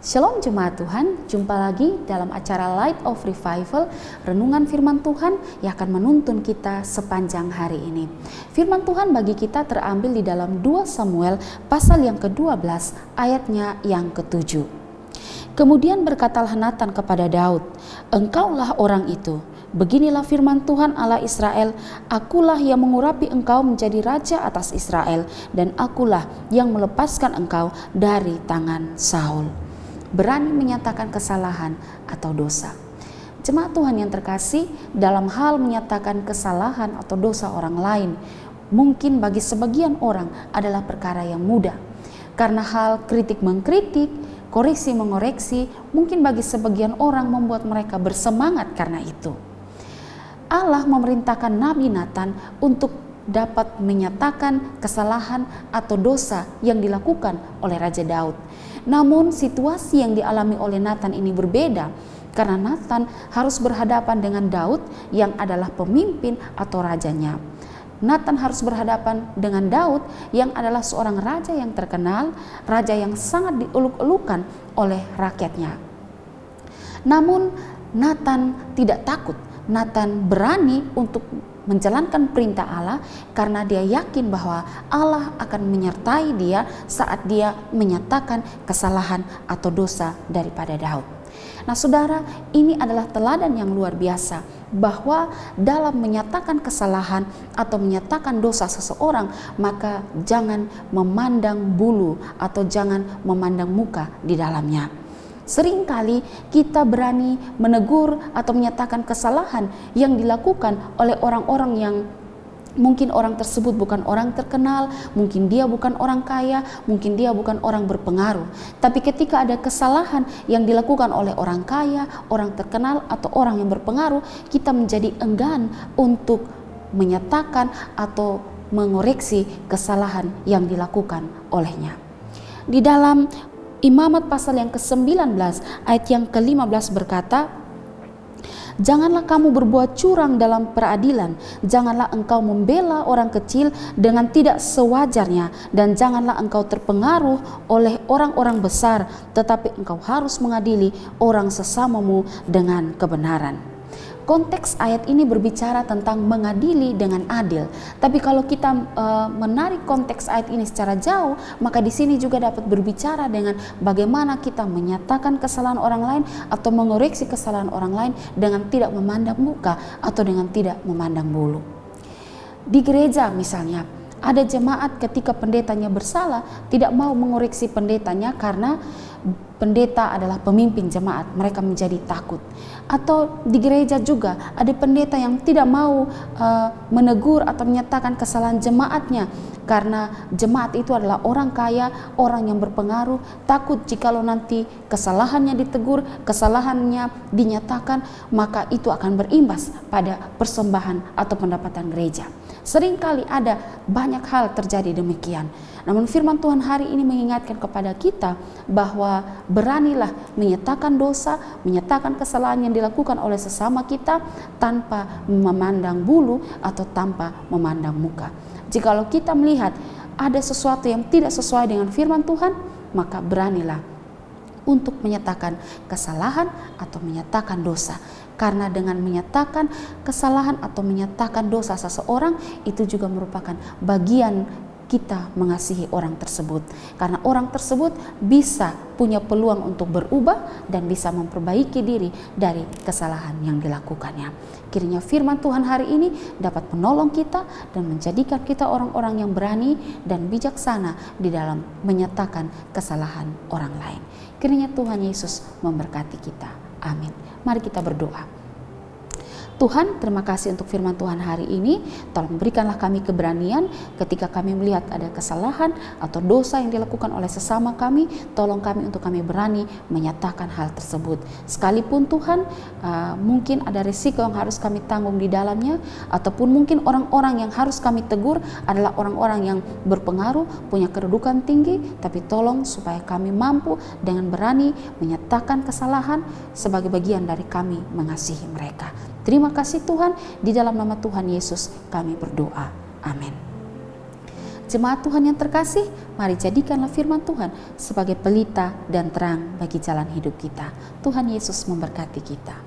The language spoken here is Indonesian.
Shalom Jemaat Tuhan, jumpa lagi dalam acara Light of Revival, renungan firman Tuhan yang akan menuntun kita sepanjang hari ini. Firman Tuhan bagi kita terambil di dalam 2 Samuel pasal yang ke-12 ayatnya yang ke-7. Kemudian berkatalah Natan kepada Daud, "Engkaulah orang itu. Beginilah firman Tuhan Allah Israel, akulah yang mengurapi engkau menjadi raja atas Israel, dan akulah yang melepaskan engkau dari tangan Saul." Berani menyatakan kesalahan atau dosa. Jemaat Tuhan yang terkasih, dalam hal menyatakan kesalahan atau dosa orang lain, mungkin bagi sebagian orang adalah perkara yang mudah. Karena hal kritik mengkritik, koreksi mengoreksi, mungkin bagi sebagian orang membuat mereka bersemangat karena itu. Allah memerintahkan Nabi Natan untuk dapat menyatakan kesalahan atau dosa yang dilakukan oleh Raja Daud. Namun situasi yang dialami oleh Natan ini berbeda, karena Natan harus berhadapan dengan Daud yang adalah pemimpin atau rajanya. Natan harus berhadapan dengan Daud yang adalah seorang raja yang terkenal, raja yang sangat dieluk-elukan oleh rakyatnya. Namun Natan tidak takut. Natan berani untuk menjalankan perintah Allah karena dia yakin bahwa Allah akan menyertai dia saat dia menyatakan kesalahan atau dosa daripada Daud. Nah saudara, ini adalah teladan yang luar biasa bahwa dalam menyatakan kesalahan atau menyatakan dosa seseorang, maka jangan memandang bulu atau jangan memandang muka di dalamnya. Seringkali kita berani menegur atau menyatakan kesalahan yang dilakukan oleh orang-orang yang mungkin orang tersebut bukan orang terkenal, mungkin dia bukan orang kaya, mungkin dia bukan orang berpengaruh. Tapi ketika ada kesalahan yang dilakukan oleh orang kaya, orang terkenal, atau orang yang berpengaruh, kita menjadi enggan untuk menyatakan atau mengoreksi kesalahan yang dilakukan olehnya. Di dalam Imamat pasal yang ke-19 ayat yang ke-15 berkata, "Janganlah kamu berbuat curang dalam peradilan, janganlah engkau membela orang kecil dengan tidak sewajarnya, dan janganlah engkau terpengaruh oleh orang-orang besar, tetapi engkau harus mengadili orang sesamamu dengan kebenaran." Konteks ayat ini berbicara tentang mengadili dengan adil. Tapi kalau kita menarik konteks ayat ini secara jauh, maka di sini juga dapat berbicara dengan bagaimana kita menyatakan kesalahan orang lain atau mengoreksi kesalahan orang lain dengan tidak memandang muka atau dengan tidak memandang bulu. Di gereja misalnya, ada jemaat ketika pendetanya bersalah tidak mau mengoreksi pendetanya karena pendeta adalah pemimpin jemaat, mereka menjadi takut. Atau di gereja juga ada pendeta yang tidak mau menegur atau menyatakan kesalahan jemaatnya karena jemaat itu adalah orang kaya, orang yang berpengaruh, takut jikalau nanti kesalahannya ditegur, kesalahannya dinyatakan, maka itu akan berimbas pada persembahan atau pendapatan gereja. Seringkali ada banyak hal terjadi demikian. Namun firman Tuhan hari ini mengingatkan kepada kita bahwa beranilah menyatakan dosa, menyatakan kesalahan yang dilakukan oleh sesama kita tanpa memandang bulu atau tanpa memandang muka. Jikalau kita melihat ada sesuatu yang tidak sesuai dengan firman Tuhan, maka beranilah untuk menyatakan kesalahan atau menyatakan dosa. Karena dengan menyatakan kesalahan atau menyatakan dosa seseorang, itu juga merupakan bagian kita mengasihi orang tersebut, karena orang tersebut bisa punya peluang untuk berubah dan bisa memperbaiki diri dari kesalahan yang dilakukannya. Kiranya firman Tuhan hari ini dapat menolong kita dan menjadikan kita orang-orang yang berani dan bijaksana di dalam menyatakan kesalahan orang lain. Kiranya Tuhan Yesus memberkati kita. Amin. Mari kita berdoa. Tuhan, terima kasih untuk firman Tuhan hari ini. Tolong berikanlah kami keberanian ketika kami melihat ada kesalahan atau dosa yang dilakukan oleh sesama kami. Tolong kami untuk kami berani menyatakan hal tersebut. Sekalipun Tuhan, mungkin ada risiko yang harus kami tanggung di dalamnya, ataupun mungkin orang-orang yang harus kami tegur adalah orang-orang yang berpengaruh, punya kedudukan tinggi, tapi tolong supaya kami mampu dengan berani menyatakan kesalahan sebagai bagian dari kami mengasihi mereka. Terima kasih Tuhan, di dalam nama Tuhan Yesus kami berdoa. Amin. Jemaat Tuhan yang terkasih, mari jadikanlah firman Tuhan sebagai pelita dan terang bagi jalan hidup kita. Tuhan Yesus memberkati kita.